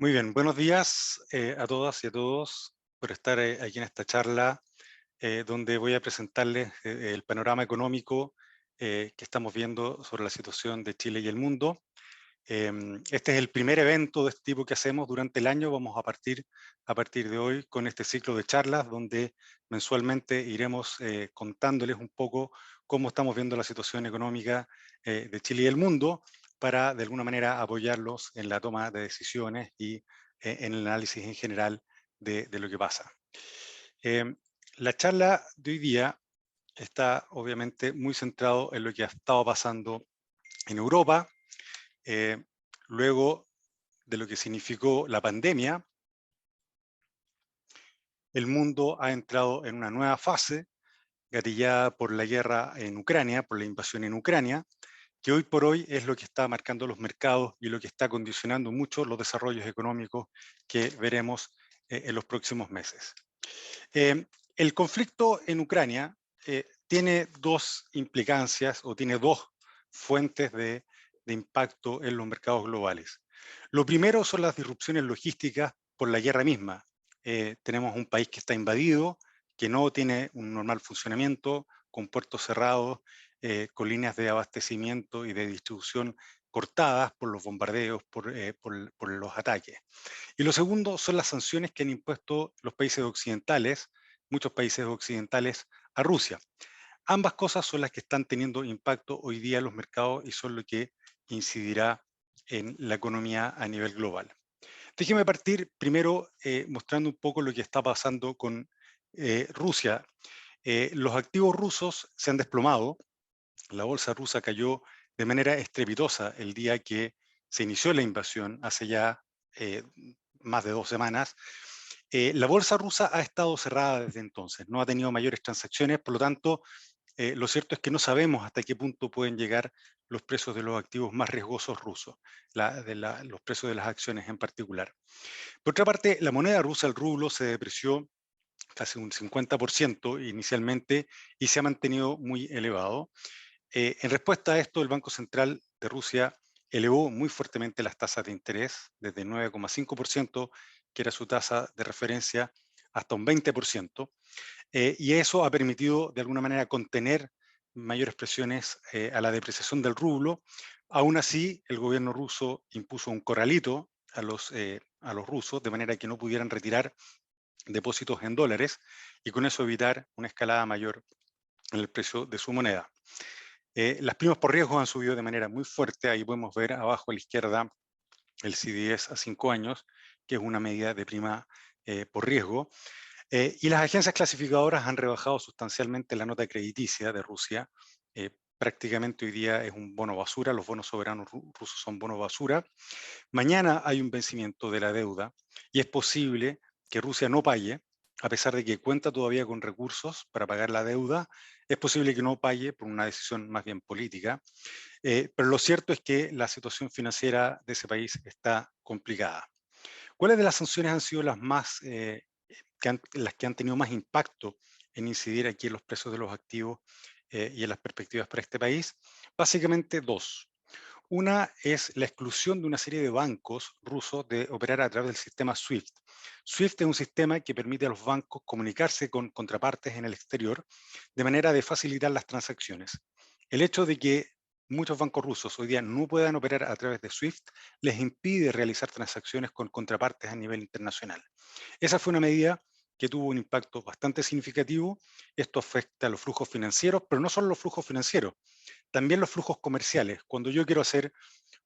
Muy bien, buenos días a todas y a todos por estar aquí en esta charla donde voy a presentarles el panorama económico que estamos viendo sobre la situación de Chile y el mundo. Este es el primer evento de este tipo que hacemos durante el año. Vamos a partir de hoy con este ciclo de charlas donde mensualmente iremos contándoles un poco cómo estamos viendo la situación económica de Chile y el mundo para de alguna manera apoyarlos en la toma de decisiones y en el análisis en general de lo que pasa. Eh, la charla de hoy día está obviamente muy centrado en lo que ha estado pasando en Europa, eh, luego de lo que significó la pandemia. El mundo ha entrado en una nueva fase, gatillada por la guerra en Ucrania, por la invasión en Ucrania, que hoy por hoy es lo que está marcando los mercados y lo que está condicionando mucho los desarrollos económicos que veremos en los próximos meses. El conflicto en Ucrania tiene dos implicancias o tiene dos fuentes de impacto en los mercados globales. Lo primero son las disrupciones logísticas por la guerra misma. Tenemos un país que está invadido, que no tiene un normal funcionamiento, con puertos cerrados, con líneas de abastecimiento y de distribución cortadas por los bombardeos, por los ataques. Y lo segundo son las sanciones que han impuesto los países occidentales, muchos países occidentales, a Rusia. Ambas cosas son las que están teniendo impacto hoy día en los mercados y son lo que incidirá en la economía a nivel global. Déjeme partir primero mostrando un poco lo que está pasando con Rusia. Los activos rusos se han desplomado. La bolsa rusa cayó de manera estrepitosa el día que se inició la invasión, hace ya eh, más de 2 semanas. La bolsa rusa ha estado cerrada desde entonces, no ha tenido mayores transacciones, por lo tanto, lo cierto es que no sabemos hasta qué punto pueden llegar los precios de los activos más riesgosos rusos, los precios de las acciones en particular. Por otra parte, la moneda rusa, el rublo, se depreció casi un 50% inicialmente y se ha mantenido muy elevado. En respuesta a esto, el Banco Central de Rusia elevó muy fuertemente las tasas de interés desde 9,5%, que era su tasa de referencia, hasta un 20%, y eso ha permitido de alguna manera contener mayores presiones a la depreciación del rublo. Aún así, el gobierno ruso impuso un corralito a los rusos, de manera que no pudieran retirar depósitos en dólares y con eso evitar una escalada mayor en el precio de su moneda. Las primas por riesgo han subido de manera muy fuerte. Ahí podemos ver abajo a la izquierda el CDS a 5 años, que es una medida de prima por riesgo. Y las agencias clasificadoras han rebajado sustancialmente la nota crediticia de Rusia. Prácticamente hoy día es un bono basura, los bonos soberanos rusos son bonos basura. Mañana hay un vencimiento de la deuda y es posible que Rusia no pague, a pesar de que cuenta todavía con recursos para pagar la deuda, es posible que no pague por una decisión más bien política, pero lo cierto es que la situación financiera de ese país está complicada. ¿Cuáles de las sanciones han sido las que han tenido más impacto en incidir aquí en los precios de los activos y en las perspectivas para este país? Básicamente dos. Una es la exclusión de una serie de bancos rusos de operar a través del sistema SWIFT. SWIFT es un sistema que permite a los bancos comunicarse con contrapartes en el exterior de manera de facilitar las transacciones. El hecho de que muchos bancos rusos hoy día no puedan operar a través de SWIFT les impide realizar transacciones con contrapartes a nivel internacional. Esa fue una medida que tuvo un impacto bastante significativo. Esto afecta a los flujos financieros, pero no solo los flujos financieros, también los flujos comerciales. Cuando yo quiero hacer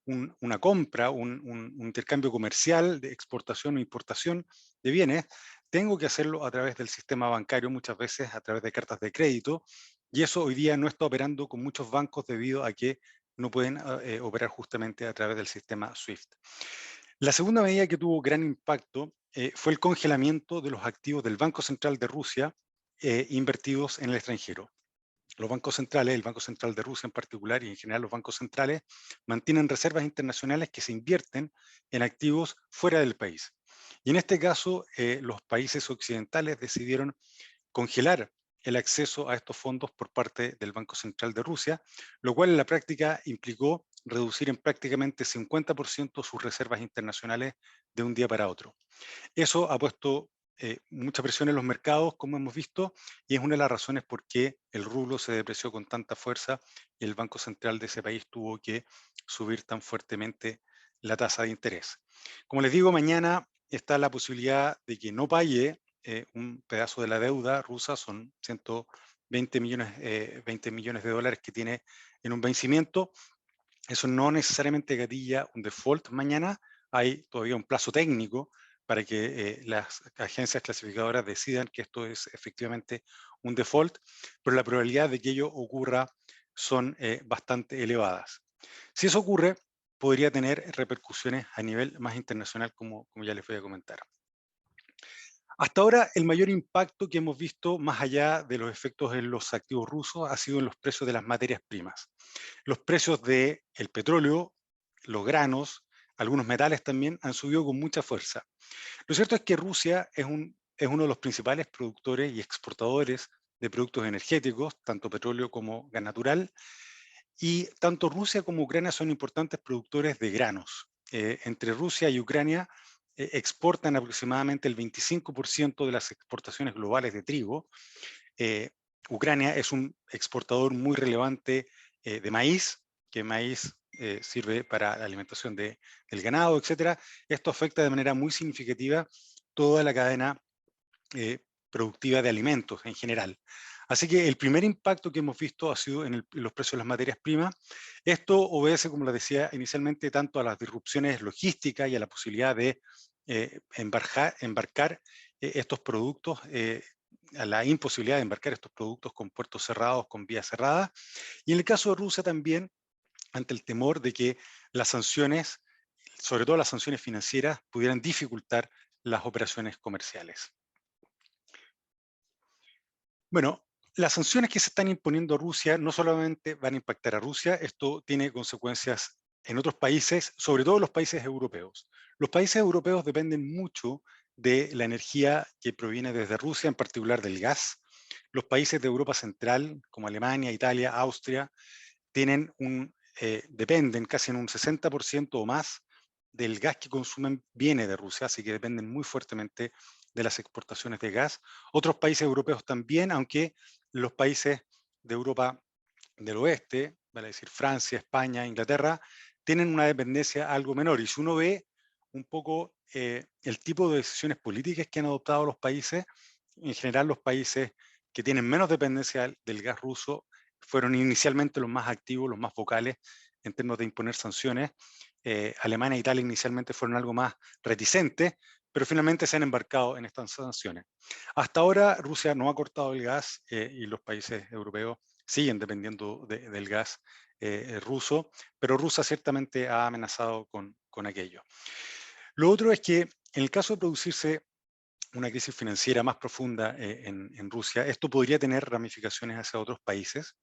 una compra, un intercambio comercial de exportación o importación de bienes, tengo que hacerlo a través del sistema bancario, muchas veces a través de cartas de crédito, y eso hoy día no está operando con muchos bancos debido a que no pueden operar justamente a través del sistema SWIFT. La segunda medida que tuvo gran impacto fue el congelamiento de los activos del Banco Central de Rusia invertidos en el extranjero. Los bancos centrales, el Banco Central de Rusia en particular y en general los bancos centrales, mantienen reservas internacionales que se invierten en activos fuera del país. Y en este caso, los países occidentales decidieron congelar el acceso a estos fondos por parte del Banco Central de Rusia, lo cual en la práctica implicó reducir en prácticamente 50% sus reservas internacionales de un día para otro. Eso ha puesto mucha presión en los mercados, como hemos visto, y es una de las razones por qué el rublo se depreció con tanta fuerza y el Banco Central de ese país tuvo que subir tan fuertemente la tasa de interés. Como les digo, mañana está la posibilidad de que no pague un pedazo de la deuda rusa, son 120 millones, 20 millones de dólares que tiene en un vencimiento. Eso no necesariamente gatilla un default mañana, hay todavía un plazo técnico para que las agencias clasificadoras decidan que esto es efectivamente un default, pero la probabilidad de que ello ocurra son bastante elevadas. Si eso ocurre, podría tener repercusiones a nivel más internacional, como ya les voy a comentar. Hasta ahora, el mayor impacto que hemos visto, más allá de los efectos en los activos rusos, ha sido en los precios de las materias primas. Los precios del petróleo, los granos, algunos metales también han subido con mucha fuerza. Lo cierto es que Rusia es uno de los principales productores y exportadores de productos energéticos, tanto petróleo como gas natural, y tanto Rusia como Ucrania son importantes productores de granos. Entre Rusia y Ucrania exportan aproximadamente el 25% de las exportaciones globales de trigo. Eh, Ucrania es un exportador muy relevante de maíz, que maíz sirve para la alimentación del ganado, etcétera. Esto afecta de manera muy significativa toda la cadena productiva de alimentos en general. Así que el primer impacto que hemos visto ha sido en los precios de las materias primas. Esto obedece, como les decía inicialmente, tanto a las disrupciones logísticas y a la posibilidad de embarcar estos productos, a la imposibilidad de embarcar estos productos con puertos cerrados, con vías cerradas. Y en el caso de Rusia también, ante el temor de que las sanciones, sobre todo las sanciones financieras, pudieran dificultar las operaciones comerciales. Bueno, las sanciones que se están imponiendo a Rusia no solamente van a impactar a Rusia, esto tiene consecuencias en otros países, sobre todo los países europeos. Los países europeos dependen mucho de la energía que proviene desde Rusia, en particular del gas. Los países de Europa Central, como Alemania, Italia, Austria, dependen casi en un 60% o más del gas que consumen viene de Rusia, así que dependen muy fuertemente de las exportaciones de gas. Otros países europeos también, aunque los países de Europa del oeste, vale decir Francia, España, Inglaterra, tienen una dependencia algo menor. Y si uno ve un poco el tipo de decisiones políticas que han adoptado los países, en general los países que tienen menos dependencia del gas ruso fueron inicialmente los más activos, los más vocales en términos de imponer sanciones. Alemania e Italia inicialmente fueron algo más reticentes, pero finalmente se han embarcado en estas sanciones. Hasta ahora Rusia no ha cortado el gas y los países europeos siguen dependiendo del gas ruso, pero Rusia ciertamente ha amenazado con aquello. Lo otro es que en el caso de producirse una crisis financiera más profunda en Rusia, esto podría tener ramificaciones hacia otros países.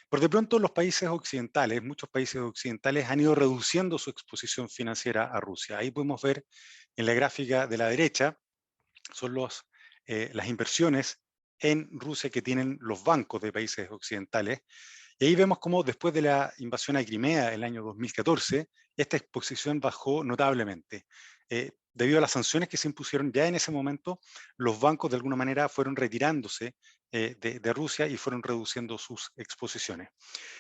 Por de pronto los países occidentales, muchos países occidentales han ido reduciendo su exposición financiera a Rusia. Ahí podemos ver en la gráfica de la derecha, son las inversiones en Rusia que tienen los bancos de países occidentales. Y ahí vemos cómo después de la invasión a Crimea el año 2014, esta exposición bajó notablemente. Debido a las sanciones que se impusieron ya en ese momento, los bancos de alguna manera fueron retirándose de Rusia y fueron reduciendo sus exposiciones.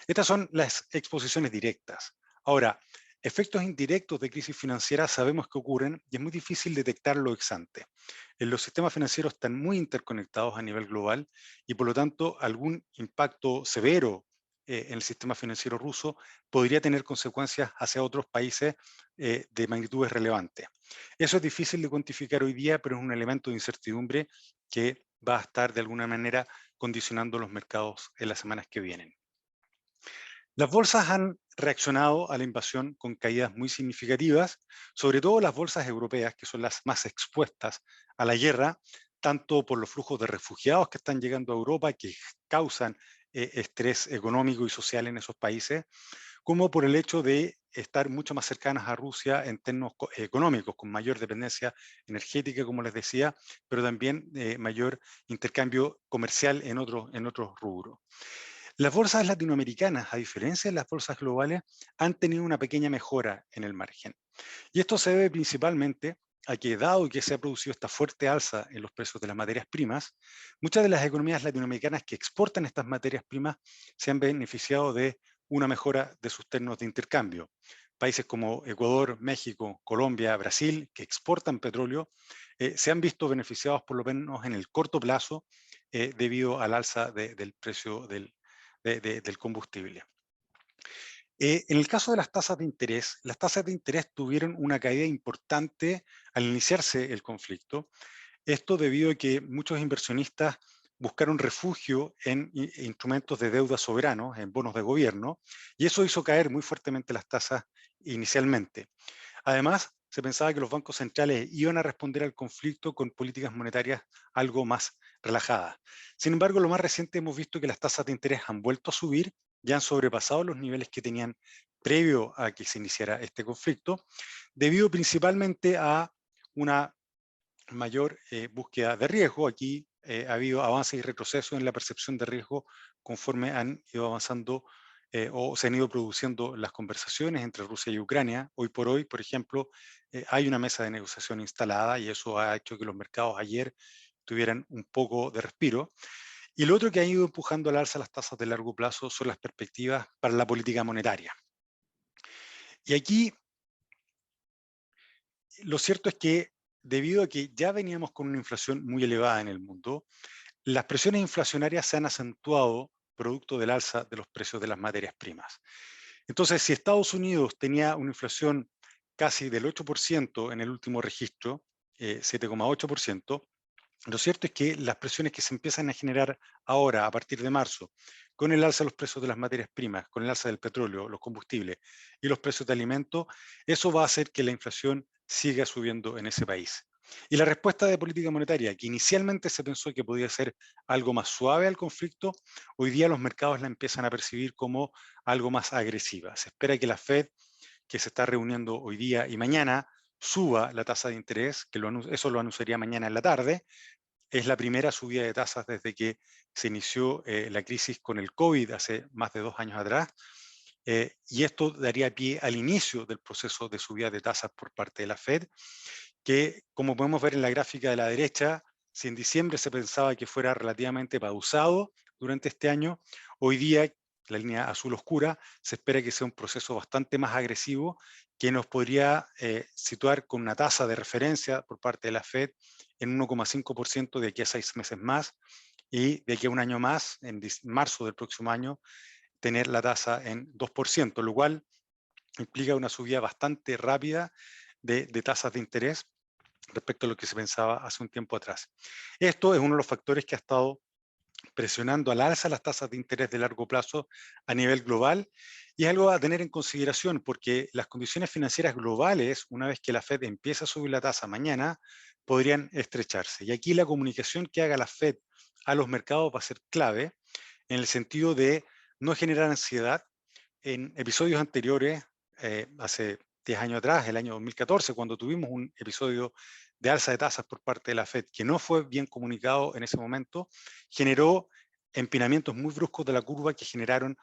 Estas son las exposiciones directas. Ahora, efectos indirectos de crisis financiera sabemos que ocurren y es muy difícil detectarlo ex ante. Los sistemas financieros están muy interconectados a nivel global y por lo tanto algún impacto severo en el sistema financiero ruso podría tener consecuencias hacia otros países de magnitudes relevantes. Eso es difícil de cuantificar hoy día, pero es un elemento de incertidumbre que va a estar de alguna manera condicionando los mercados en las semanas que vienen. Las bolsas han reaccionado a la invasión con caídas muy significativas, sobre todo las bolsas europeas, que son las más expuestas a la guerra, tanto por los flujos de refugiados que están llegando a Europa, que causan estrés económico y social en esos países, como por el hecho de estar mucho más cercanas a Rusia en términos económicos, con mayor dependencia energética, como les decía, pero también mayor intercambio comercial en otros rubros. Las bolsas latinoamericanas, a diferencia de las bolsas globales, han tenido una pequeña mejora en el margen. Y esto se debe principalmente a que, dado que se ha producido esta fuerte alza en los precios de las materias primas, muchas de las economías latinoamericanas que exportan estas materias primas se han beneficiado de una mejora de sus términos de intercambio. Países como Ecuador, México, Colombia, Brasil, que exportan petróleo, se han visto beneficiados por lo menos en el corto plazo debido al alza del precio del combustible. En el caso de las tasas de interés tuvieron una caída importante al iniciarse el conflicto. Esto debido a que muchos inversionistas buscaron refugio en instrumentos de deuda soberanos, en bonos de gobierno, y eso hizo caer muy fuertemente las tasas inicialmente. Además, se pensaba que los bancos centrales iban a responder al conflicto con políticas monetarias algo más relajadas. Sin embargo, lo más reciente hemos visto que las tasas de interés han vuelto a subir, ya han sobrepasado los niveles que tenían previo a que se iniciara este conflicto, debido principalmente a una mayor búsqueda de riesgo. Aquí ha habido avances y retrocesos en la percepción de riesgo conforme han ido avanzando o se han ido produciendo las conversaciones entre Rusia y Ucrania. Hoy por hoy, por ejemplo, hay una mesa de negociación instalada y eso ha hecho que los mercados ayer tuvieran un poco de respiro. Y lo otro que ha ido empujando al alza las tasas de largo plazo son las perspectivas para la política monetaria. Y aquí lo cierto es que debido a que ya veníamos con una inflación muy elevada en el mundo, las presiones inflacionarias se han acentuado producto del alza de los precios de las materias primas. Entonces, si Estados Unidos tenía una inflación casi del 8% en el último registro, 7,8%, lo cierto es que las presiones que se empiezan a generar ahora, a partir de marzo, con el alza de los precios de las materias primas, con el alza del petróleo, los combustibles y los precios de alimentos, eso va a hacer que la inflación siga subiendo en ese país. Y la respuesta de política monetaria, que inicialmente se pensó que podía ser algo más suave al conflicto, hoy día los mercados la empiezan a percibir como algo más agresiva. Se espera que la Fed, que se está reuniendo hoy día y mañana, suba la tasa de interés, que eso lo anunciaría mañana en la tarde. Es la primera subida de tasas desde que se inició la crisis con el COVID hace más de 2 años atrás. Y esto daría pie al inicio del proceso de subida de tasas por parte de la Fed, que, como podemos ver en la gráfica de la derecha, si en diciembre se pensaba que fuera relativamente pausado durante este año, hoy día, la línea azul oscura, se espera que sea un proceso bastante más agresivo que nos podría situar con una tasa de referencia por parte de la Fed en 1,5% de aquí a 6 meses más y de aquí a un año más, en marzo del próximo año, tener la tasa en 2%, lo cual implica una subida bastante rápida de tasas de interés respecto a lo que se pensaba hace un tiempo atrás. Esto es uno de los factores que ha estado presionando al alza las tasas de interés de largo plazo a nivel global y es algo a tener en consideración porque las condiciones financieras globales, una vez que la Fed empieza a subir la tasa mañana, podrían estrecharse. Y aquí la comunicación que haga la Fed a los mercados va a ser clave en el sentido de no generar ansiedad. En episodios anteriores, hace 10 años atrás, el año 2014, cuando tuvimos un episodio de alza de tasas por parte de la Fed, que no fue bien comunicado en ese momento, generó empinamientos muy bruscos de la curva que generaron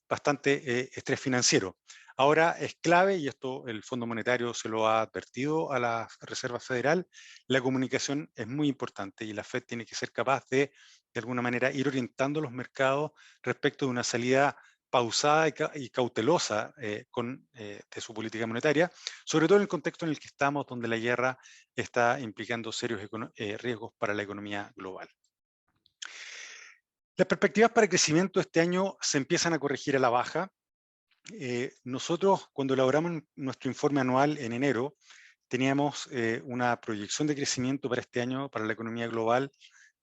bastante estrés financiero. Ahora es clave, y esto el Fondo Monetario se lo ha advertido a la Reserva Federal, la comunicación es muy importante y la Fed tiene que ser capaz de alguna manera, ir orientando los mercados respecto de una salida pausada y cautelosa de su política monetaria, sobre todo en el contexto en el que estamos, donde la guerra está implicando serios riesgos para la economía global. Las perspectivas para el crecimiento este año se empiezan a corregir a la baja. Nosotros, cuando elaboramos nuestro informe anual en enero, teníamos una proyección de crecimiento para este año para la economía global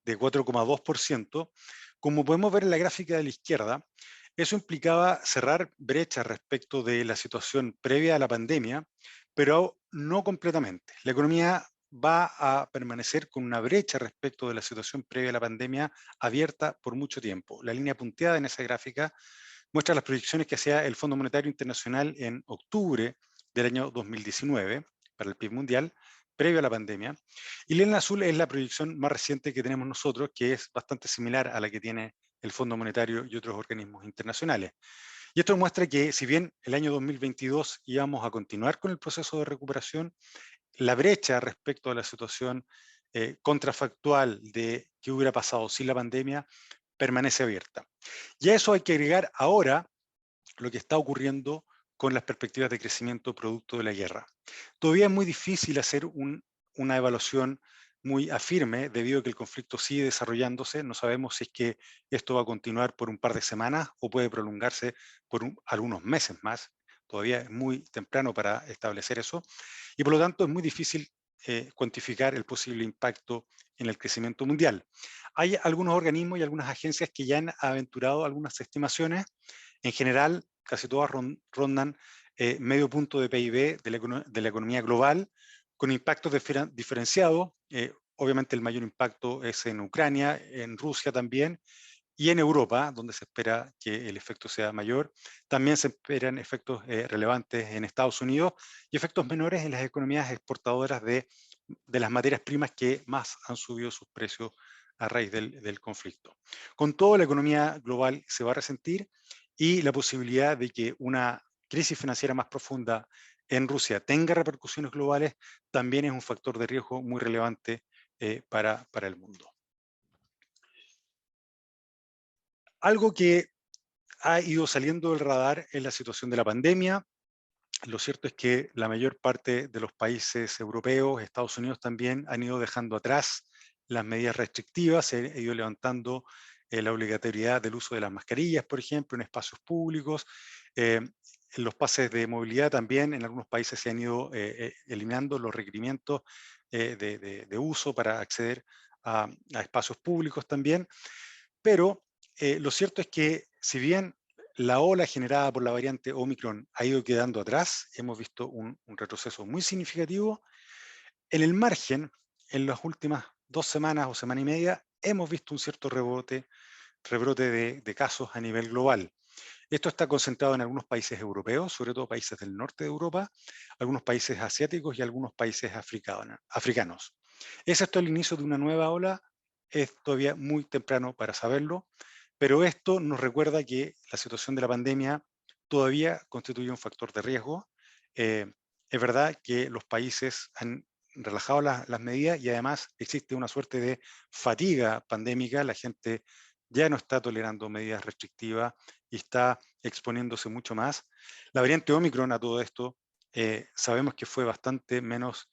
de 4,2%. Como podemos ver en la gráfica de la izquierda, eso implicaba cerrar brechas respecto de la situación previa a la pandemia, pero no completamente. La economía va a permanecer con una brecha respecto de la situación previa a la pandemia abierta por mucho tiempo. La línea punteada en esa gráfica muestra las proyecciones que hacía el Fondo Monetario Internacional en octubre del año 2019 para el PIB mundial, previo a la pandemia. Y la línea azul es la proyección más reciente que tenemos nosotros, que es bastante similar a la que tiene el Fondo Monetario y otros organismos internacionales. Y esto muestra que, si bien el año 2022 íbamos a continuar con el proceso de recuperación, la brecha respecto a la situación contrafactual de qué hubiera pasado sin la pandemia permanece abierta. Y a eso hay que agregar ahora lo que está ocurriendo con las perspectivas de crecimiento producto de la guerra. Todavía es muy difícil hacer una evaluación muy afirme debido a que el conflicto sigue desarrollándose. No sabemos si es que esto va a continuar por un par de semanas o puede prolongarse por algunos meses más. Todavía es muy temprano para establecer eso y por lo tanto es muy difícil cuantificar el posible impacto en el crecimiento mundial. Hay algunos organismos y algunas agencias que ya han aventurado algunas estimaciones. En general, casi todas rondan medio punto de PIB de la economía global, con impactos diferenciados. Obviamente el mayor impacto es en Ucrania, en Rusia también, y en Europa, donde se espera que el efecto sea mayor. También se esperan efectos relevantes en Estados Unidos y efectos menores en las economías exportadoras de las materias primas que más han subido sus precios a raíz del conflicto. Con todo, la economía global se va a resentir y la posibilidad de que una crisis financiera más profunda en Rusia tenga repercusiones globales también es un factor de riesgo muy relevante para el mundo. Algo que ha ido saliendo del radar es la situación de la pandemia. Lo cierto es que la mayor parte de los países europeos, Estados Unidos también, han ido dejando atrás las medidas restrictivas, se ha ido levantando la obligatoriedad del uso de las mascarillas, por ejemplo, en espacios públicos. En los pases de movilidad también, en algunos países se han ido eliminando los requerimientos de uso para acceder a espacios públicos también. Pero lo cierto es que, si bien la ola generada por la variante Omicron ha ido quedando atrás, hemos visto un retroceso muy significativo, en el margen, en las últimas 2 semanas o semana y media, hemos visto un cierto rebrote de casos a nivel global. Esto está concentrado en algunos países europeos, sobre todo países del norte de Europa, algunos países asiáticos y algunos países africanos. ¿Es esto el inicio de una nueva ola? Es todavía muy temprano para saberlo, pero esto nos recuerda que la situación de la pandemia todavía constituye un factor de riesgo. Eh, es verdad que los países han relajado las medidas y además existe una suerte de fatiga pandémica. La gente ya no está tolerando medidas restrictivas y está exponiéndose mucho más. La variante Omicron a todo esto sabemos que fue bastante menos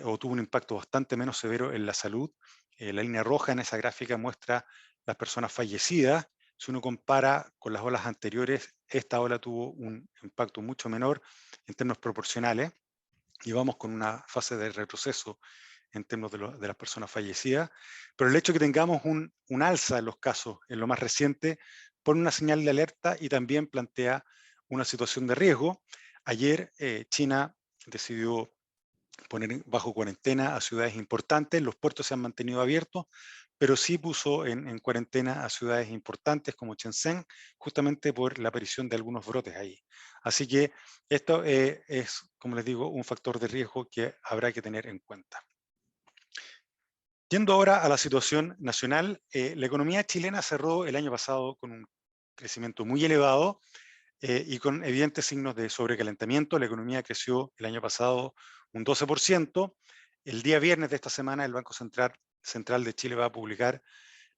o tuvo un impacto bastante menos severo en la salud. La línea roja en esa gráfica muestra las personas fallecidas. Si uno compara con las olas anteriores, esta ola tuvo un impacto mucho menor en términos proporcionales y vamos con una fase de retroceso en términos de las personas fallecidas, pero el hecho de que tengamos un alza en los casos en lo más reciente pone una señal de alerta y también plantea una situación de riesgo. Ayer China decidió poner bajo cuarentena a ciudades importantes, los puertos se han mantenido abiertos, pero sí puso en cuarentena a ciudades importantes como Shenzhen, justamente por la aparición de algunos brotes ahí. Así que esto es, como les digo, un factor de riesgo que habrá que tener en cuenta. Yendo ahora a la situación nacional, la economía chilena cerró el año pasado con un crecimiento muy elevado y con evidentes signos de sobrecalentamiento. La economía creció el año pasado un 12%. El día viernes de esta semana el Banco Central de Chile va a publicar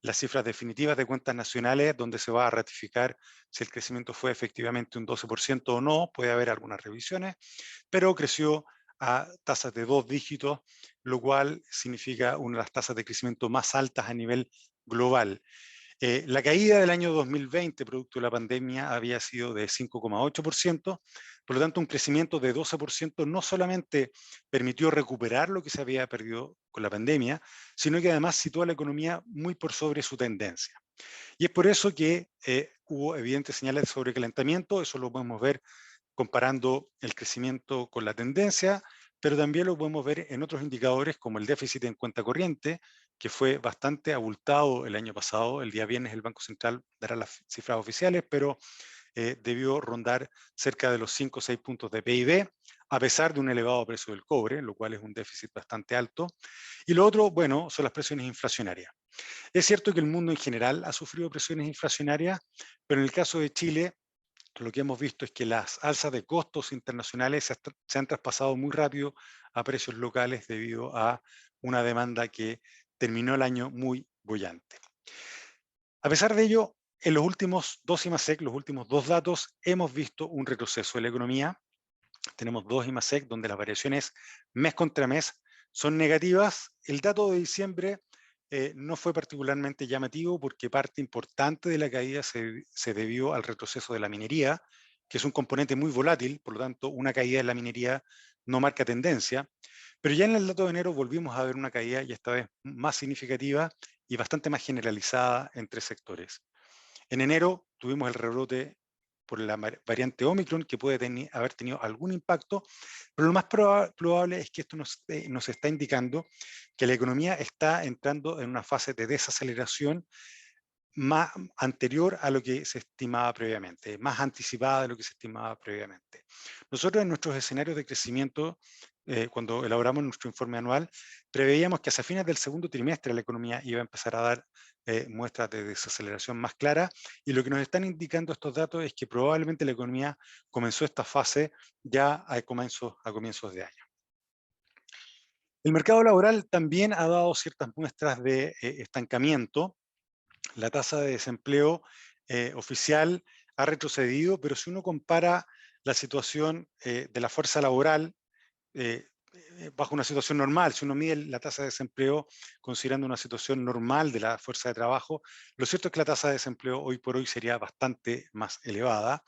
las cifras definitivas de cuentas nacionales, donde se va a ratificar si el crecimiento fue efectivamente un 12% o no. Puede haber algunas revisiones, pero creció a tasas de 2 dígitos, lo cual significa una de las tasas de crecimiento más altas a nivel global. La caída del año 2020, producto de la pandemia, había sido de 5,8%, por lo tanto un crecimiento de 12% no solamente permitió recuperar lo que se había perdido con la pandemia, sino que además situó a la economía muy por sobre su tendencia. Y es por eso que hubo evidentes señales de sobrecalentamiento, eso lo podemos ver comparando el crecimiento con la tendencia, pero también lo podemos ver en otros indicadores como el déficit en cuenta corriente, que fue bastante abultado el año pasado. El día viernes el Banco Central dará las cifras oficiales, pero debió rondar cerca de los 5 o 6 puntos de PIB, a pesar de un elevado precio del cobre, lo cual es un déficit bastante alto. Y lo otro, bueno, son las presiones inflacionarias. Es cierto que el mundo en general ha sufrido presiones inflacionarias, pero en el caso de Chile, lo que hemos visto es que las alzas de costos internacionales se han traspasado muy rápido a precios locales debido a una demanda que terminó el año muy boyante. A pesar de ello, en los últimos dos IMASEC, los últimos dos datos, hemos visto un retroceso de la economía. Tenemos dos IMASEC donde las variaciones mes contra mes son negativas. El dato de diciembre no fue particularmente llamativo porque parte importante de la caída se debió al retroceso de la minería, que es un componente muy volátil, por lo tanto una caída en la minería no marca tendencia. Pero ya en el dato de enero volvimos a ver una caída y esta vez más significativa y bastante más generalizada entre sectores. En enero tuvimos el rebrote por la variante Omicron que puede haber tenido algún impacto, pero lo más probable es que esto nos está indicando que la economía está entrando en una fase de desaceleración más anterior a lo que se estimaba previamente, más anticipada de lo que se estimaba previamente. Nosotros en nuestros escenarios de crecimiento, cuando elaboramos nuestro informe anual, preveíamos que hacia fines del segundo trimestre la economía iba a empezar a dar muestras de desaceleración más clara, y lo que nos están indicando estos datos es que probablemente la economía comenzó esta fase ya a comienzos de año. El mercado laboral también ha dado ciertas muestras de estancamiento. La tasa de desempleo oficial ha retrocedido, pero si uno compara la situación de la fuerza laboral bajo una situación normal, si uno mide la tasa de desempleo considerando una situación normal de la fuerza de trabajo, lo cierto es que la tasa de desempleo hoy por hoy sería bastante más elevada.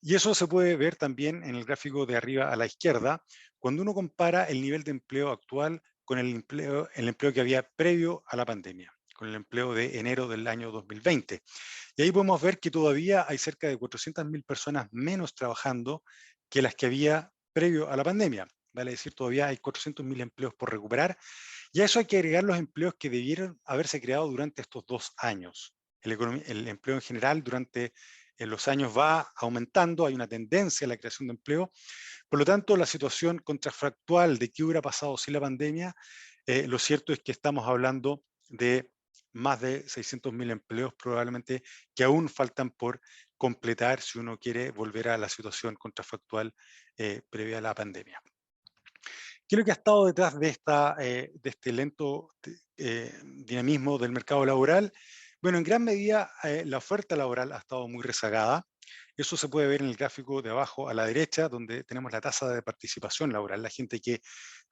Y eso se puede ver también en el gráfico de arriba a la izquierda, cuando uno compara el nivel de empleo actual con el empleo que había previo a la pandemia, con el empleo de enero del año 2020. Y ahí podemos ver que todavía hay cerca de 400.000 personas menos trabajando que las que había previo a la pandemia. Vale decir, todavía hay 400.000 empleos por recuperar. Y a eso hay que agregar los empleos que debieron haberse creado durante estos 2 años. El empleo en general durante los años va aumentando, hay una tendencia a la creación de empleo. Por lo tanto, la situación contrafactual de qué hubiera pasado sin la pandemia, lo cierto es que estamos hablando de más de 600.000 empleos probablemente que aún faltan por completar si uno quiere volver a la situación contrafactual previa a la pandemia. ¿Qué es lo que ha estado detrás de este lento dinamismo del mercado laboral? Bueno, en gran medida la oferta laboral ha estado muy rezagada. Eso se puede ver en el gráfico de abajo a la derecha, donde tenemos la tasa de participación laboral, la gente que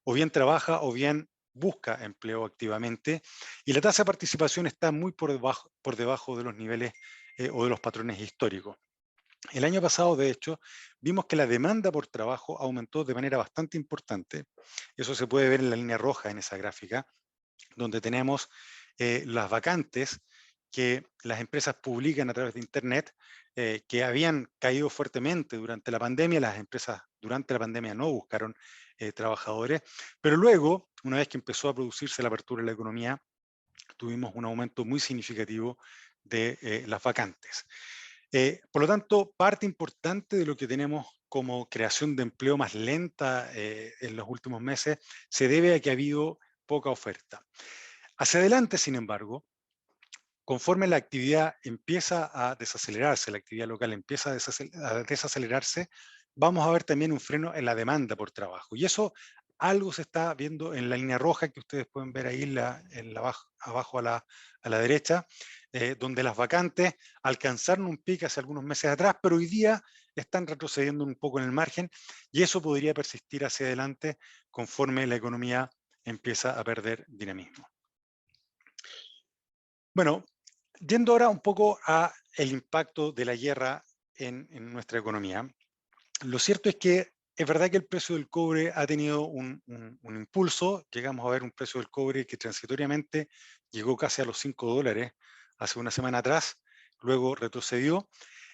o bien trabaja o bien busca empleo activamente, y la tasa de participación está muy por debajo de los niveles o de los patrones históricos. El año pasado, de hecho, vimos que la demanda por trabajo aumentó de manera bastante importante. Eso se puede ver en la línea roja en esa gráfica, donde tenemos las vacantes que las empresas publican a través de Internet, que habían caído fuertemente durante la pandemia. Las empresas durante la pandemia no buscaron trabajadores, pero luego, una vez que empezó a producirse la apertura de la economía, tuvimos un aumento muy significativo de las vacantes. Por lo tanto, parte importante de lo que tenemos como creación de empleo más lenta en los últimos meses se debe a que ha habido poca oferta. Hacia adelante, sin embargo, conforme la actividad empieza a desacelerarse, la actividad local empieza a desacelerarse, vamos a ver también un freno en la demanda por trabajo. Y eso algo se está viendo en la línea roja que ustedes pueden ver ahí abajo a la derecha, donde las vacantes alcanzaron un pico hace algunos meses atrás, pero hoy día están retrocediendo un poco en el margen, y eso podría persistir hacia adelante conforme la economía empieza a perder dinamismo. Bueno, yendo ahora un poco a el impacto de la guerra en nuestra economía. Lo cierto es que es verdad que el precio del cobre ha tenido un impulso. Llegamos a ver un precio del cobre que transitoriamente llegó casi a los $5 hace una semana atrás, luego retrocedió.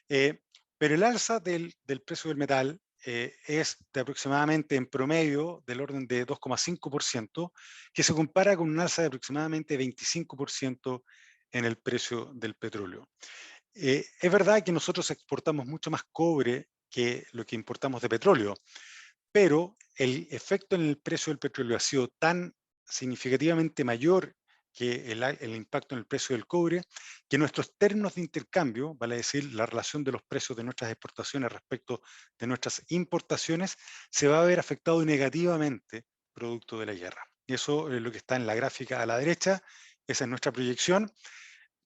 Eh, pero el alza del precio del metal es de aproximadamente en promedio del orden de 2,5%, que se compara con un alza de aproximadamente 25% en el precio del petróleo. Es verdad que nosotros exportamos mucho más cobre que lo que importamos de petróleo, pero el efecto en el precio del petróleo ha sido tan significativamente mayor que el impacto en el precio del cobre, que nuestros términos de intercambio, vale decir, la relación de los precios de nuestras exportaciones respecto de nuestras importaciones, se va a ver afectado negativamente producto de la guerra. Y eso es lo que está en la gráfica a la derecha, esa es nuestra proyección.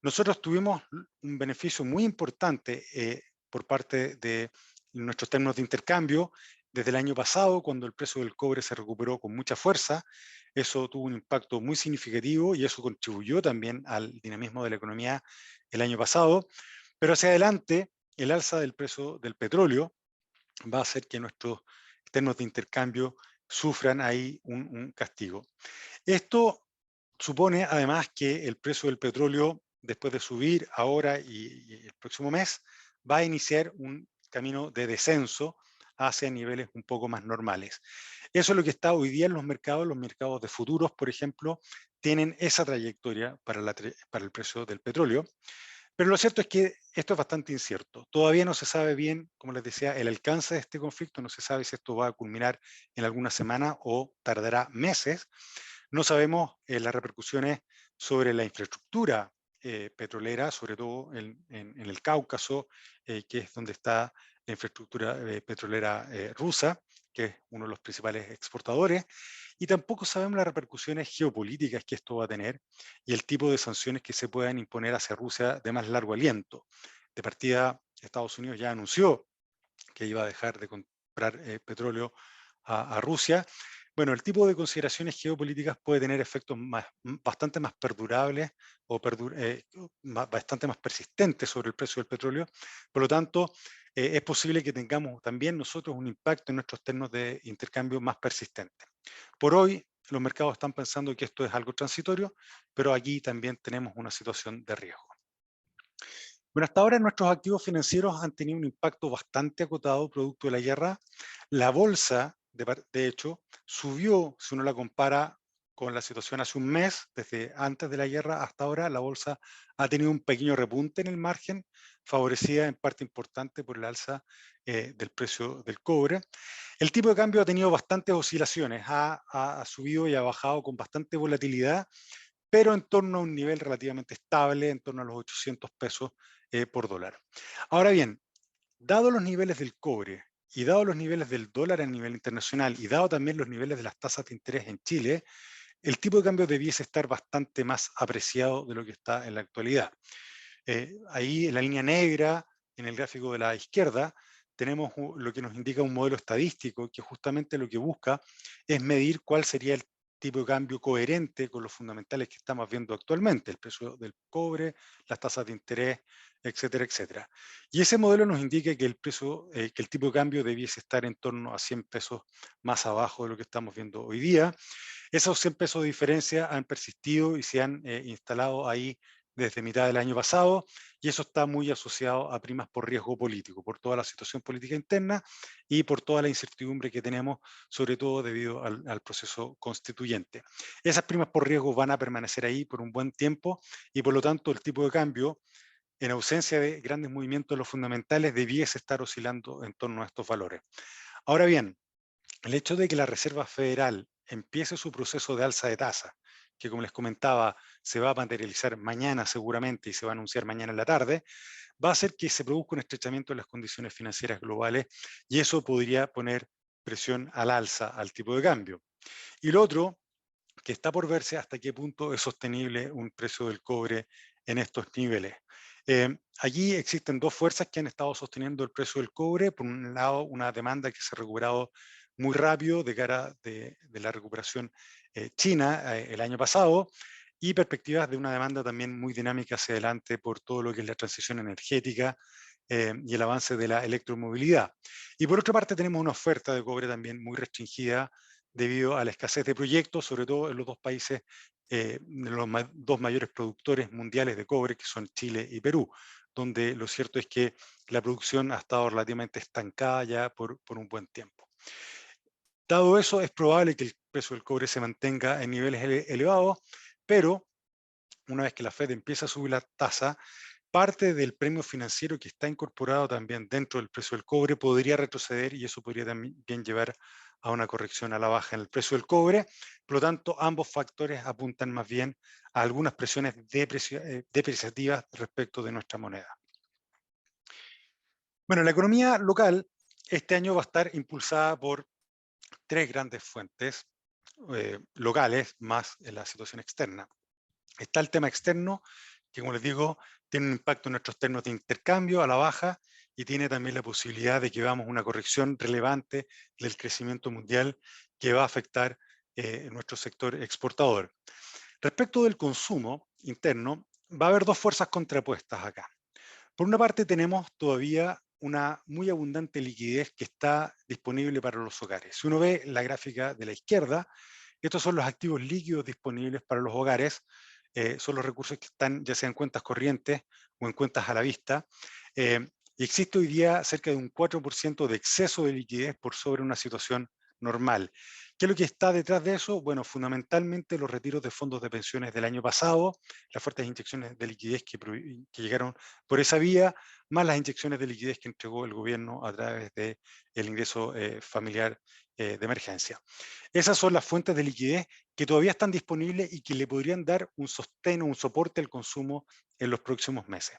Nosotros tuvimos un beneficio muy importante por parte de nuestros términos de intercambio desde el año pasado, cuando el precio del cobre se recuperó con mucha fuerza. Eso tuvo un impacto muy significativo y eso contribuyó también al dinamismo de la economía el año pasado. Pero hacia adelante, el alza del precio del petróleo va a hacer que nuestros términos de intercambio sufran ahí un castigo. Esto supone además que el precio del petróleo, después de subir ahora y el próximo mes, va a iniciar un camino de descenso hacia niveles un poco más normales. Eso es lo que está hoy día en los mercados de futuros, por ejemplo, tienen esa trayectoria para el precio del petróleo. Pero lo cierto es que esto es bastante incierto. Todavía no se sabe bien, como les decía, el alcance de este conflicto, no se sabe si esto va a culminar en alguna semana o tardará meses. No sabemos las repercusiones sobre la infraestructura petrolera, sobre todo en el Cáucaso, que es donde está la infraestructura petrolera rusa, que es uno de los principales exportadores, y tampoco sabemos las repercusiones geopolíticas que esto va a tener y el tipo de sanciones que se puedan imponer hacia Rusia de más largo aliento. De partida, Estados Unidos ya anunció que iba a dejar de comprar petróleo a Rusia. Bueno, el tipo de consideraciones geopolíticas puede tener efectos bastante más perdurables o bastante más persistentes sobre el precio del petróleo. Por lo tanto, es posible que tengamos también nosotros un impacto en nuestros términos de intercambio más persistente. Por hoy, los mercados están pensando que esto es algo transitorio, pero aquí también tenemos una situación de riesgo. Bueno, hasta ahora nuestros activos financieros han tenido un impacto bastante acotado producto de la guerra. La bolsa, de hecho, subió, si uno la compara con la situación hace un mes, desde antes de la guerra hasta ahora, la bolsa ha tenido un pequeño repunte en el margen, favorecida en parte importante por el alza del precio del cobre. El tipo de cambio ha tenido bastantes oscilaciones, ha subido y ha bajado con bastante volatilidad, pero en torno a un nivel relativamente estable, en torno a los 800 pesos por dólar. Ahora bien, dado los niveles del cobre y dado los niveles del dólar a nivel internacional y dado también los niveles de las tasas de interés en Chile, el tipo de cambio debiese estar bastante más apreciado de lo que está en la actualidad. Ahí en la línea negra, en el gráfico de la izquierda, tenemos lo que nos indica un modelo estadístico que justamente lo que busca es medir cuál sería el tipo de cambio coherente con los fundamentales que estamos viendo actualmente, el precio del cobre, las tasas de interés, etcétera, etcétera. Y ese modelo nos indica que que el tipo de cambio debiese estar en torno a 100 pesos más abajo de lo que estamos viendo hoy día. Esos 100 pesos de diferencia han persistido y se han instalado ahí desde mitad del año pasado, y eso está muy asociado a primas por riesgo político, por toda la situación política interna y por toda la incertidumbre que tenemos, sobre todo debido al proceso constituyente. Esas primas por riesgo van a permanecer ahí por un buen tiempo y por lo tanto el tipo de cambio, en ausencia de grandes movimientos de los fundamentales, debiese estar oscilando en torno a estos valores. Ahora bien, el hecho de que la Reserva Federal empiece su proceso de alza de tasa, que como les comentaba, se va a materializar mañana seguramente y se va a anunciar mañana en la tarde, va a hacer que se produzca un estrechamiento de las condiciones financieras globales y eso podría poner presión al alza al tipo de cambio. Y lo otro, que está por verse hasta qué punto es sostenible un precio del cobre en estos niveles. Allí existen dos fuerzas que han estado sosteniendo el precio del cobre. Por un lado, una demanda que se ha recuperado muy rápido de cara de la recuperación china el año pasado y perspectivas de una demanda también muy dinámica hacia adelante por todo lo que es la transición energética y el avance de la electromovilidad. Y por otra parte tenemos una oferta de cobre también muy restringida debido a la escasez de proyectos, sobre todo en los dos países, los dos mayores productores mundiales de cobre, que son Chile y Perú, donde lo cierto es que la producción ha estado relativamente estancada ya por un buen tiempo. Dado eso, es probable que el precio del cobre se mantenga en niveles elevados, pero una vez que la Fed empieza a subir la tasa, parte del premio financiero que está incorporado también dentro del precio del cobre podría retroceder y eso podría también llevar a una corrección a la baja en el precio del cobre. Por lo tanto, ambos factores apuntan más bien a algunas presiones depreciativas respecto de nuestra moneda. Bueno, la economía local este año va a estar impulsada por tres grandes fuentes locales más en la situación externa. Está el tema externo, que como les digo, tiene un impacto en nuestros términos de intercambio a la baja y tiene también la posibilidad de que veamos una corrección relevante del crecimiento mundial que va a afectar nuestro sector exportador. Respecto del consumo interno, va a haber dos fuerzas contrapuestas acá. Por una parte tenemos todavía una muy abundante liquidez que está disponible para los hogares. Si uno ve la gráfica de la izquierda, estos son los activos líquidos disponibles para los hogares, son los recursos que están ya sea en cuentas corrientes o en cuentas a la vista. Y existe hoy día cerca de un 4% de exceso de liquidez por sobre una situación normal. ¿Qué es lo que está detrás de eso? Bueno, fundamentalmente los retiros de fondos de pensiones del año pasado, las fuertes inyecciones de liquidez que llegaron por esa vía, más las inyecciones de liquidez que entregó el gobierno a través del ingreso familiar de emergencia. Esas son las fuentes de liquidez que todavía están disponibles y que le podrían dar un sostén o un soporte al consumo en los próximos meses.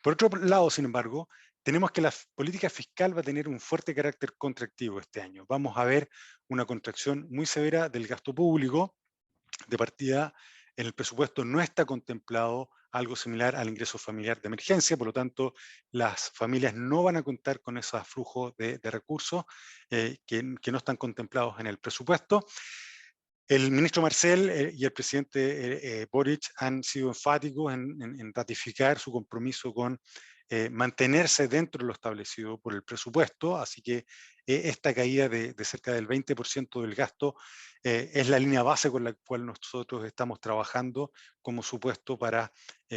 Por otro lado, sin embargo, tenemos que la política fiscal va a tener un fuerte carácter contractivo este año. Vamos a ver una contracción muy severa del gasto público. De partida, en el presupuesto no está contemplado algo similar al ingreso familiar de emergencia, por lo tanto, las familias no van a contar con esos flujos de recursos que no están contemplados en el presupuesto. El ministro Marcel y el presidente Boric han sido enfáticos en ratificar su compromiso con mantenerse dentro de lo establecido por el presupuesto, así que esta caída de cerca del 20% del gasto es la línea base con la cual nosotros estamos trabajando como supuesto para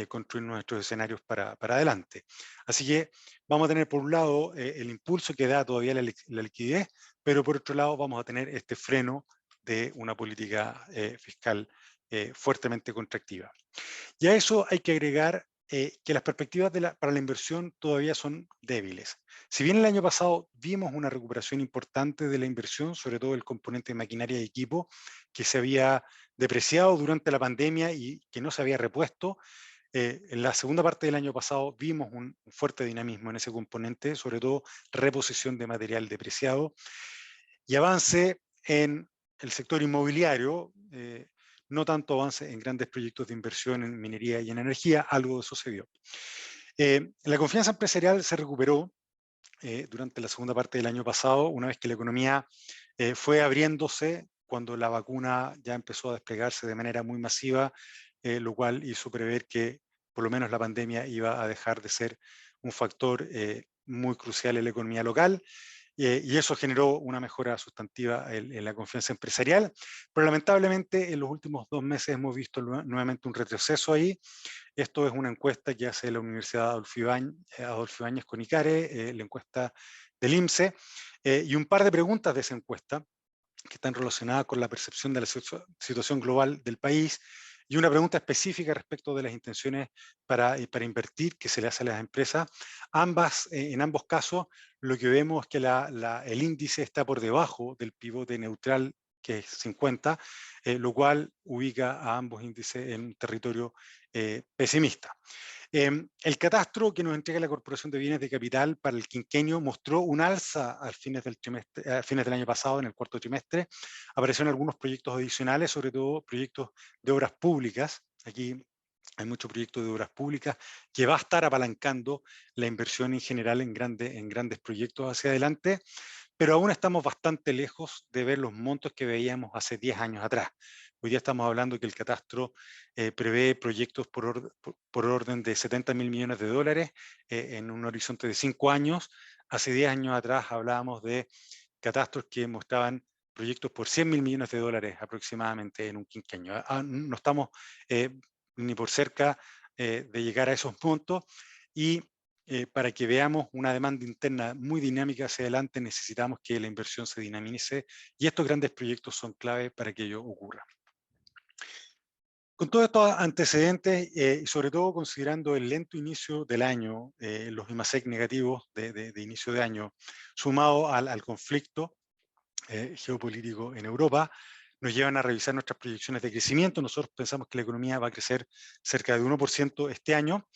construir nuestros escenarios para adelante. Así que vamos a tener por un lado el impulso que da todavía la liquidez, pero por otro lado vamos a tener este freno de una política fiscal fuertemente contractiva. Y a eso hay que agregar que las perspectivas para la inversión todavía son débiles. Si bien el año pasado vimos una recuperación importante de la inversión, sobre todo el componente de maquinaria y equipo, que se había depreciado durante la pandemia y que no se había repuesto, en la segunda parte del año pasado vimos un fuerte dinamismo en ese componente, sobre todo reposición de material depreciado y avance en el sector inmobiliario, no tanto avance en grandes proyectos de inversión en minería y en energía, algo de eso se vio. La confianza empresarial se recuperó durante la segunda parte del año pasado, una vez que la economía fue abriéndose, cuando la vacuna ya empezó a desplegarse de manera muy masiva, lo cual hizo prever que por lo menos la pandemia iba a dejar de ser un factor muy crucial en la economía local. Y eso generó una mejora sustantiva en la confianza empresarial, pero lamentablemente en los últimos 2 meses hemos visto nuevamente un retroceso ahí. Esto es una encuesta que hace la Universidad Adolfo Ibáñez con ICARE, la encuesta del INSEE, y un par de preguntas de esa encuesta que están relacionadas con la percepción de la situación global del país, y una pregunta específica respecto de las intenciones para invertir que se le hace a las empresas. En ambos casos, lo que vemos es que el índice está por debajo del pivote neutral, que es 50, lo cual ubica a ambos índices en un territorio pesimista. El catastro que nos entrega la Corporación de Bienes de Capital para el quinquenio mostró un alza a fines del año pasado, en el cuarto trimestre. Aparecieron algunos proyectos adicionales, sobre todo proyectos de obras públicas. Aquí hay muchos proyectos de obras públicas que va a estar apalancando la inversión en general en grandes proyectos hacia adelante, pero aún estamos bastante lejos de ver los montos que veíamos hace 10 años atrás. Hoy día estamos hablando que el catastro prevé proyectos por orden de 70.000 millones de dólares en un horizonte de 5 años. Hace 10 años atrás hablábamos de catastros que mostraban proyectos por 100.000 millones de dólares aproximadamente en un quinquenio. No estamos ni por cerca de llegar a esos montos, y para que veamos una demanda interna muy dinámica hacia adelante necesitamos que la inversión se dinamice, y estos grandes proyectos son clave para que ello ocurra. Con todos estos antecedentes, y sobre todo considerando el lento inicio del año, los IMASEC negativos de inicio de año, sumado al conflicto geopolítico en Europa nos llevan a revisar nuestras proyecciones de crecimiento. Nosotros pensamos que la economía va a crecer cerca de 1% este año.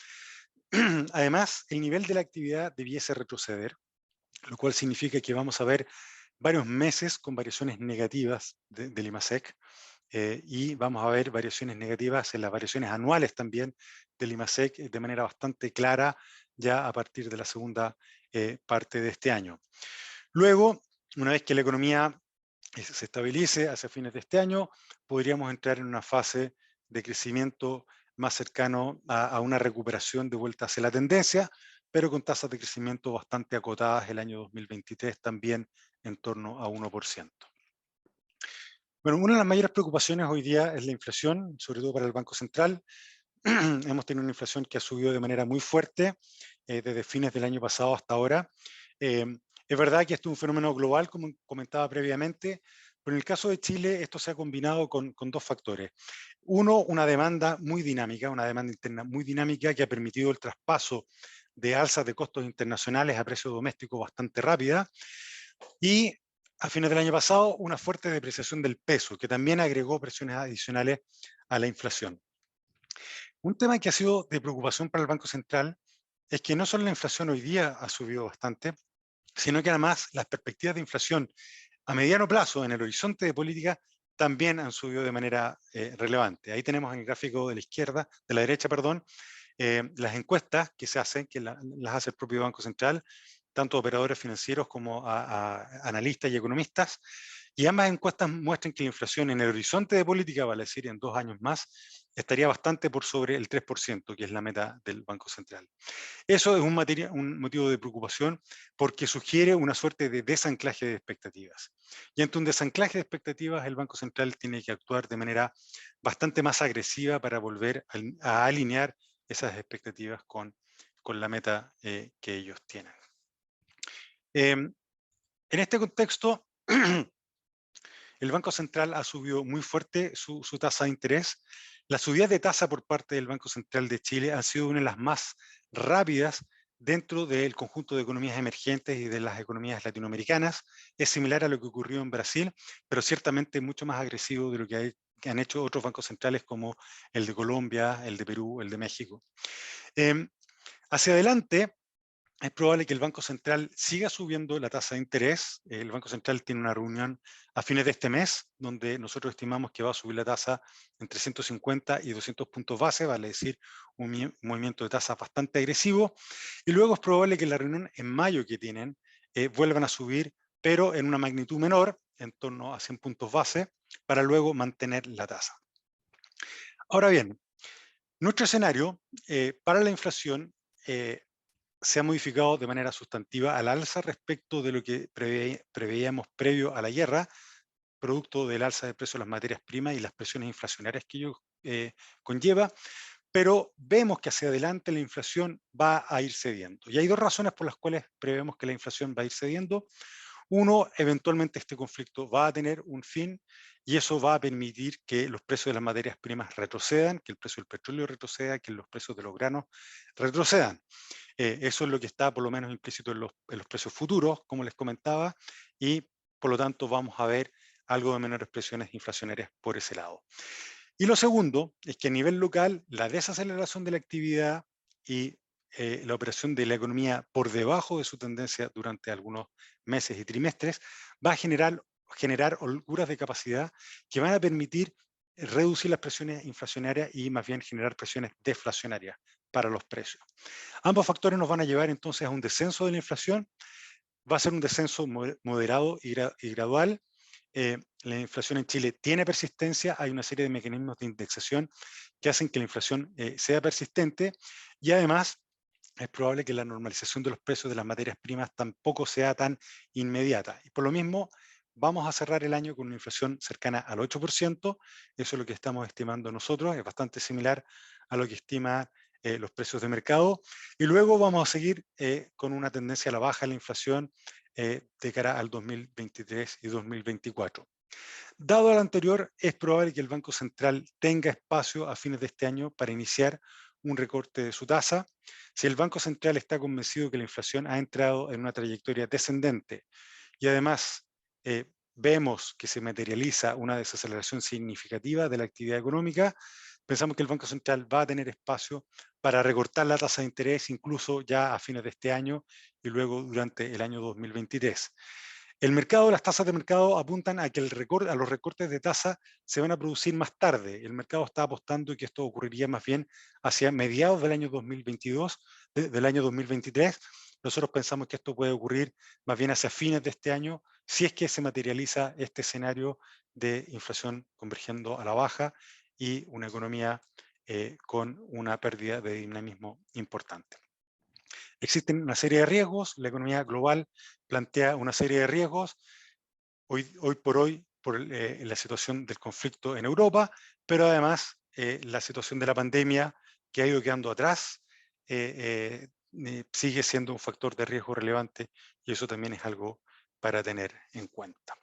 Además, el nivel de la actividad debiese retroceder, lo cual significa que vamos a ver varios meses con variaciones negativas del IMASEC, y vamos a ver variaciones negativas en las variaciones anuales también del IMASEC de manera bastante clara ya a partir de la segunda parte de este año. Luego, una vez que la economía se estabilice hacia fines de este año, podríamos entrar en una fase de crecimiento más cercano a una recuperación de vuelta hacia la tendencia, pero con tasas de crecimiento bastante acotadas el año 2023 también en torno a 1%. Bueno, una de las mayores preocupaciones hoy día es la inflación, sobre todo para el Banco Central. Hemos tenido una inflación que ha subido de manera muy fuerte desde fines del año pasado hasta ahora. Eh, es verdad que esto es un fenómeno global, como comentaba previamente, pero en el caso de Chile esto se ha combinado con dos factores. Uno, una demanda muy dinámica, una demanda interna muy dinámica que ha permitido el traspaso de alzas de costos internacionales a precio doméstico bastante rápida. Y a fines del año pasado, una fuerte depreciación del peso, que también agregó presiones adicionales a la inflación. Un tema que ha sido de preocupación para el Banco Central es que no solo la inflación hoy día ha subido bastante, sino que además las perspectivas de inflación a mediano plazo en el horizonte de política también han subido de manera relevante. Ahí tenemos en el gráfico de la izquierda, de la derecha, perdón, las encuestas que se hacen, que las hace el propio Banco Central, tanto a operadores financieros como a analistas y economistas, y ambas encuestas muestran que la inflación en el horizonte de política, vale decir, en 2 años más, estaría bastante por sobre el 3%, que es la meta del Banco Central. Eso es un motivo de preocupación porque sugiere una suerte de desanclaje de expectativas. Y ante un desanclaje de expectativas, el Banco Central tiene que actuar de manera bastante más agresiva para volver a alinear esas expectativas con la meta que ellos tienen. En este contexto, el Banco Central ha subido muy fuerte su tasa de interés. Las subidas de tasa por parte del Banco Central de Chile han sido una de las más rápidas dentro del conjunto de economías emergentes y de las economías latinoamericanas. Es similar a lo que ocurrió en Brasil, pero ciertamente mucho más agresivo de lo que han hecho otros bancos centrales como el de Colombia, el de Perú, el de México. Hacia adelante, es probable que el Banco Central siga subiendo la tasa de interés. El Banco Central tiene una reunión a fines de este mes, donde nosotros estimamos que va a subir la tasa entre 150 y 200 puntos base, vale decir, un movimiento de tasa bastante agresivo. Y luego es probable que en la reunión en mayo que tienen vuelvan a subir, pero en una magnitud menor, en torno a 100 puntos base, para luego mantener la tasa. Ahora bien, nuestro escenario para la inflación se ha modificado de manera sustantiva al alza respecto de lo que preveíamos previo a la guerra, producto del alza de precios de las materias primas y las presiones inflacionarias que ello conlleva, pero vemos que hacia adelante la inflación va a ir cediendo. Y hay dos razones por las cuales prevemos que la inflación va a ir cediendo. Uno, eventualmente este conflicto va a tener un fin y eso va a permitir que los precios de las materias primas retrocedan, que el precio del petróleo retroceda, que los precios de los granos retrocedan. Eso es lo que está por lo menos implícito en los precios futuros, como les comentaba, y por lo tanto vamos a ver algo de menores presiones inflacionarias por ese lado. Y lo segundo es que a nivel local, la desaceleración de la actividad y la operación de la economía por debajo de su tendencia durante algunos meses y trimestres va a generar holguras de capacidad que van a permitir reducir las presiones inflacionarias y más bien generar presiones deflacionarias para los precios. Ambos factores nos van a llevar entonces a un descenso de la inflación. Va a ser un descenso moderado y gradual. La inflación en Chile tiene persistencia, hay una serie de mecanismos de indexación que hacen que la inflación sea persistente y además es probable que la normalización de los precios de las materias primas tampoco sea tan inmediata. Y por lo mismo, vamos a cerrar el año con una inflación cercana al 8%, eso es lo que estamos estimando nosotros, es bastante similar a lo que estima los precios de mercado, y luego vamos a seguir con una tendencia a la baja de la inflación de cara al 2023 y 2024. Dado lo anterior, es probable que el Banco Central tenga espacio a fines de este año para iniciar un recorte de su tasa. Si el Banco Central está convencido que la inflación ha entrado en una trayectoria descendente y además vemos que se materializa una desaceleración significativa de la actividad económica, pensamos que el Banco Central va a tener espacio para recortar la tasa de interés incluso ya a fines de este año y luego durante el año 2023. El mercado, las tasas de mercado apuntan a que a los recortes de tasa se van a producir más tarde. El mercado está apostando que esto ocurriría más bien hacia mediados del año 2022, del año 2023. Nosotros pensamos que esto puede ocurrir más bien hacia fines de este año, si es que se materializa este escenario de inflación convergiendo a la baja y una economía con una pérdida de dinamismo importante. Existen una serie de riesgos, la economía global plantea una serie de riesgos, hoy por hoy, por la situación del conflicto en Europa, pero además la situación de la pandemia que ha ido quedando atrás sigue siendo un factor de riesgo relevante y eso también es algo para tener en cuenta.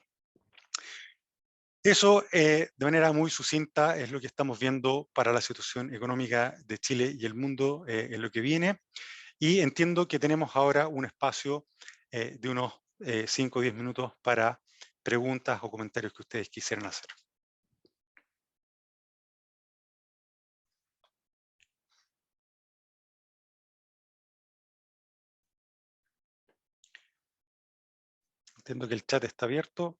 Eso, de manera muy sucinta, es lo que estamos viendo para la situación económica de Chile y el mundo en lo que viene. Y entiendo que tenemos ahora un espacio de unos 5 o 10 minutos para preguntas o comentarios que ustedes quisieran hacer. Entiendo que el chat está abierto.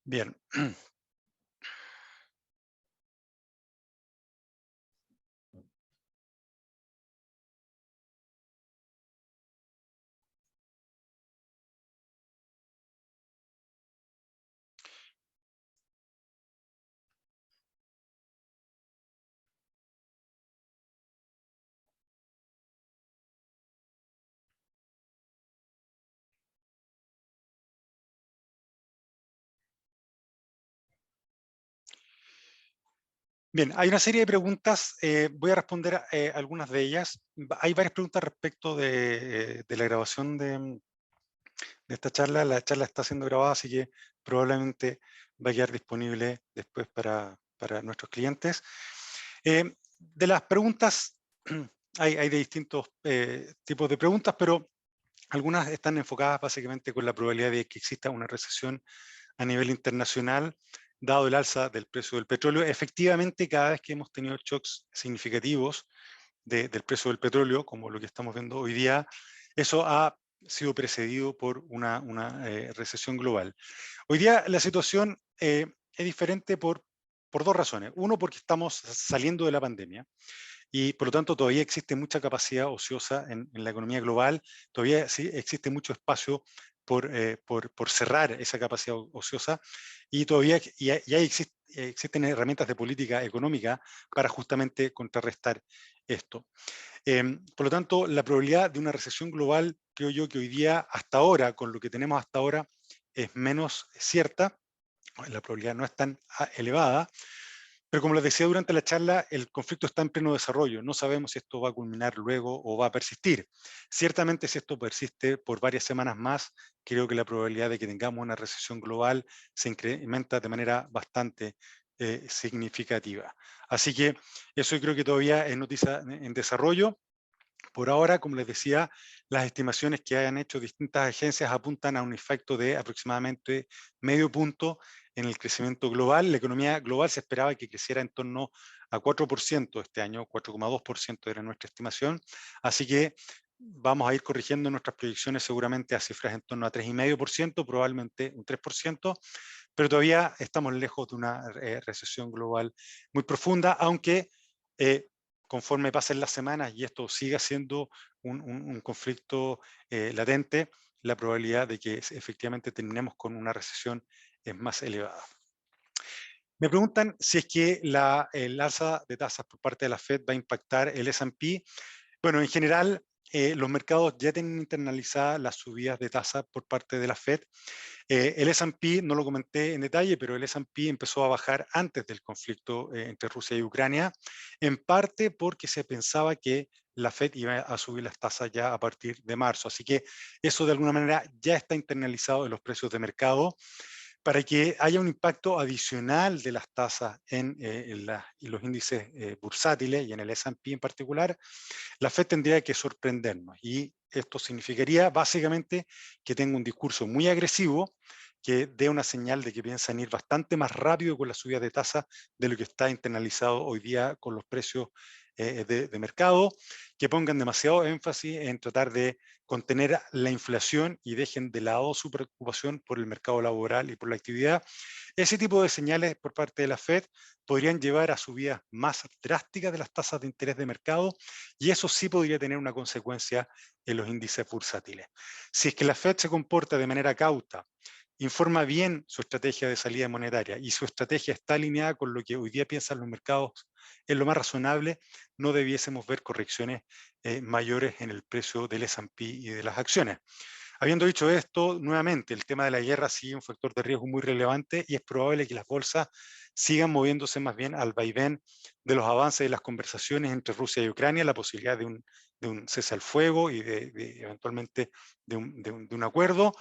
Bien. Bien, hay una serie de preguntas, voy a responder a algunas de ellas. Hay varias preguntas respecto de la grabación de esta charla. La charla está siendo grabada, así que probablemente va a quedar disponible después para nuestros clientes. De las preguntas, hay de distintos tipos de preguntas, pero algunas están enfocadas básicamente con la probabilidad de que exista una recesión a nivel internacional, dado el alza del precio del petróleo. Efectivamente, cada vez que hemos tenido shocks significativos del precio del petróleo, como lo que estamos viendo hoy día, eso ha sido precedido por una recesión global. Hoy día la situación es diferente por dos razones. Uno, porque estamos saliendo de la pandemia y por lo tanto todavía existe mucha capacidad ociosa en la economía global, todavía sí existe mucho espacio por cerrar esa capacidad ociosa y todavía existen herramientas de política económica para justamente contrarrestar esto. Por lo tanto, la probabilidad de una recesión global, creo yo que hoy día, hasta ahora, con lo que tenemos hasta ahora, es menos cierta, la probabilidad no es tan elevada, pero como les decía durante la charla, el conflicto está en pleno desarrollo. No sabemos si esto va a culminar luego o va a persistir. Ciertamente, si esto persiste por varias semanas más, creo que la probabilidad de que tengamos una recesión global se incrementa de manera bastante significativa. Así que eso creo que todavía es noticia en desarrollo. Por ahora, como les decía, las estimaciones que hayan hecho distintas agencias apuntan a un efecto de aproximadamente medio punto en el crecimiento global. La economía global se esperaba que creciera en torno a 4% este año, 4,2% era nuestra estimación. Así que vamos a ir corrigiendo nuestras proyecciones seguramente a cifras en torno a 3,5%, probablemente un 3%, pero todavía estamos lejos de una recesión global muy profunda, aunque conforme pasen las semanas y esto siga siendo un conflicto latente, la probabilidad de que efectivamente terminemos con una recesión es más elevada. Me preguntan si es que el alza de tasas por parte de la Fed va a impactar el S&P. Bueno, en general, los mercados ya tienen internalizadas las subidas de tasas por parte de la Fed. El S&P, no lo comenté en detalle, pero el S&P empezó a bajar antes del conflicto entre Rusia y Ucrania, en parte porque se pensaba que la Fed iba a subir las tasas ya a partir de marzo. Así que eso de alguna manera ya está internalizado en los precios de mercado. Para que haya un impacto adicional de las tasas en los índices bursátiles y en el S&P en particular, la Fed tendría que sorprendernos. Y esto significaría básicamente que tenga un discurso muy agresivo, que dé una señal de que piensan ir bastante más rápido con la subida de tasas de lo que está internalizado hoy día con los precios de mercado, que pongan demasiado énfasis en tratar de contener la inflación y dejen de lado su preocupación por el mercado laboral y por la actividad. Ese tipo de señales por parte de la Fed podrían llevar a subidas más drásticas de las tasas de interés de mercado y eso sí podría tener una consecuencia en los índices bursátiles. Si es que la Fed se comporta de manera cauta, informa bien su estrategia de salida monetaria y su estrategia está alineada con lo que hoy día piensan los mercados es lo más razonable, no debiésemos ver correcciones mayores en el precio del S&P y de las acciones. Habiendo dicho esto, nuevamente, el tema de la guerra sigue un factor de riesgo muy relevante y es probable que las bolsas sigan moviéndose más bien al vaivén de los avances de las conversaciones entre Rusia y Ucrania, la posibilidad de un cese al fuego y eventualmente de un acuerdo,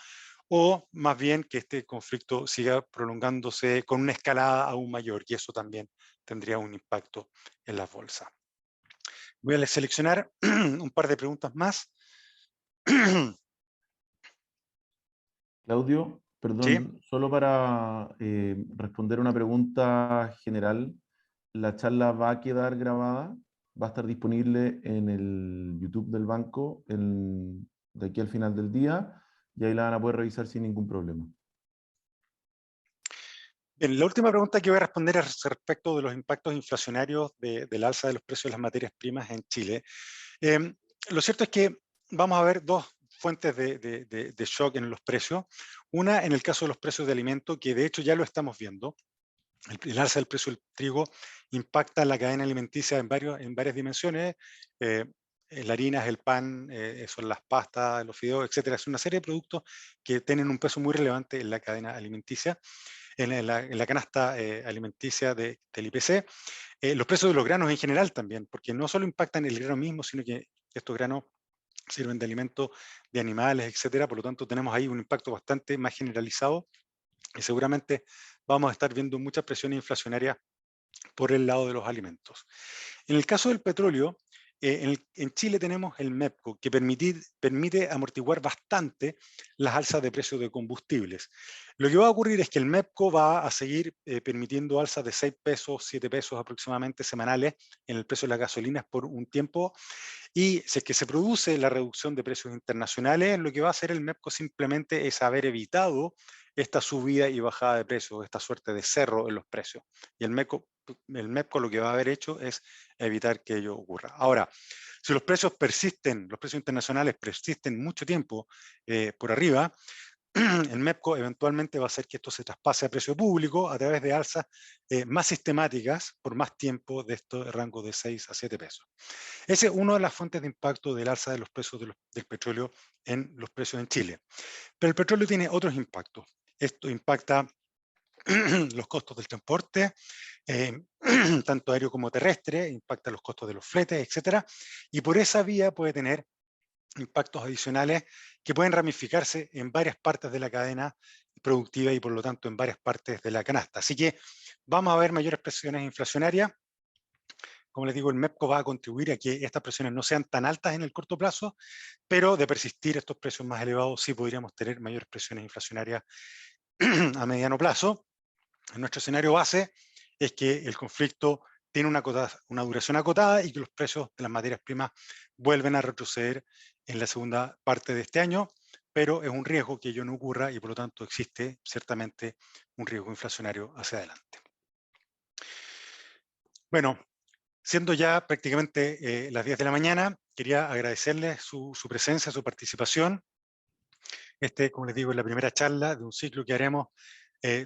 o más bien que este conflicto siga prolongándose con una escalada aún mayor, y eso también tendría un impacto en las bolsas. Voy a seleccionar un par de preguntas más. Claudio, Sí. perdón, solo para responder una pregunta general, ¿la charla va a quedar grabada? ¿Va a estar disponible en el YouTube del banco de aquí al final del día? Y ahí la van a poder revisar sin ningún problema. Bien, la última pregunta que voy a responder es respecto de los impactos inflacionarios del alza de los precios de las materias primas en Chile. Lo cierto es que vamos a ver dos fuentes de shock en los precios. Una, en el caso de los precios de alimentos, que de hecho ya lo estamos viendo. El alza del precio del trigo impacta la cadena alimenticia en varias dimensiones. Eh, la harina es el pan, son las pastas, los fideos, etcétera. Es una serie de productos que tienen un peso muy relevante en la cadena alimenticia, en la canasta alimenticia del IPC. Los precios de los granos en general también, porque no solo impactan el grano mismo, sino que estos granos sirven de alimento de animales, etcétera. Por lo tanto, tenemos ahí un impacto bastante más generalizado y seguramente vamos a estar viendo muchas presiones inflacionarias por el lado de los alimentos. En el caso del petróleo, en Chile tenemos el MEPCO, que permite amortiguar bastante las alzas de precios de combustibles. Lo que va a ocurrir es que el MEPCO va a seguir permitiendo alzas de 6 pesos, 7 pesos aproximadamente semanales en el precio de las gasolinas por un tiempo. Y si es que se produce la reducción de precios internacionales, lo que va a hacer el MEPCO simplemente es haber evitado esta subida y bajada de precios, esta suerte de cerro en los precios. Y el MEPCO lo que va a haber hecho es evitar que ello ocurra. Ahora, si los precios persisten, los precios internacionales persisten mucho tiempo por arriba, el MEPCO eventualmente va a hacer que esto se traspase a precio público a través de alzas más sistemáticas por más tiempo de estos rangos de 6 a 7 pesos. Esa es una de las fuentes de impacto del alza de los precios del petróleo en los precios en Chile. Pero el petróleo tiene otros impactos. Esto impacta los costos del transporte, eh, tanto aéreo como terrestre, impacta los costos de los fletes, etcétera, y por esa vía puede tener impactos adicionales que pueden ramificarse en varias partes de la cadena productiva y por lo tanto en varias partes de la canasta. Así que vamos a ver mayores presiones inflacionarias. Como les digo, el MEPCO va a contribuir a que estas presiones no sean tan altas en el corto plazo, pero de persistir estos precios más elevados sí podríamos tener mayores presiones inflacionarias a mediano plazo. En nuestro escenario base es que el conflicto tiene una duración acotada y que los precios de las materias primas vuelven a retroceder en la segunda parte de este año, pero es un riesgo que ello no ocurra y por lo tanto existe ciertamente un riesgo inflacionario hacia adelante. Bueno, siendo ya prácticamente las 10 de la mañana, quería agradecerles su presencia, su participación. Como les digo, es la primera charla de un ciclo que haremos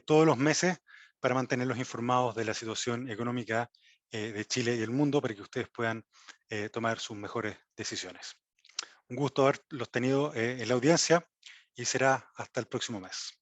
todos los meses para mantenerlos informados de la situación económica de Chile y el mundo, para que ustedes puedan tomar sus mejores decisiones. Un gusto haberlos tenido en la audiencia y será hasta el próximo mes.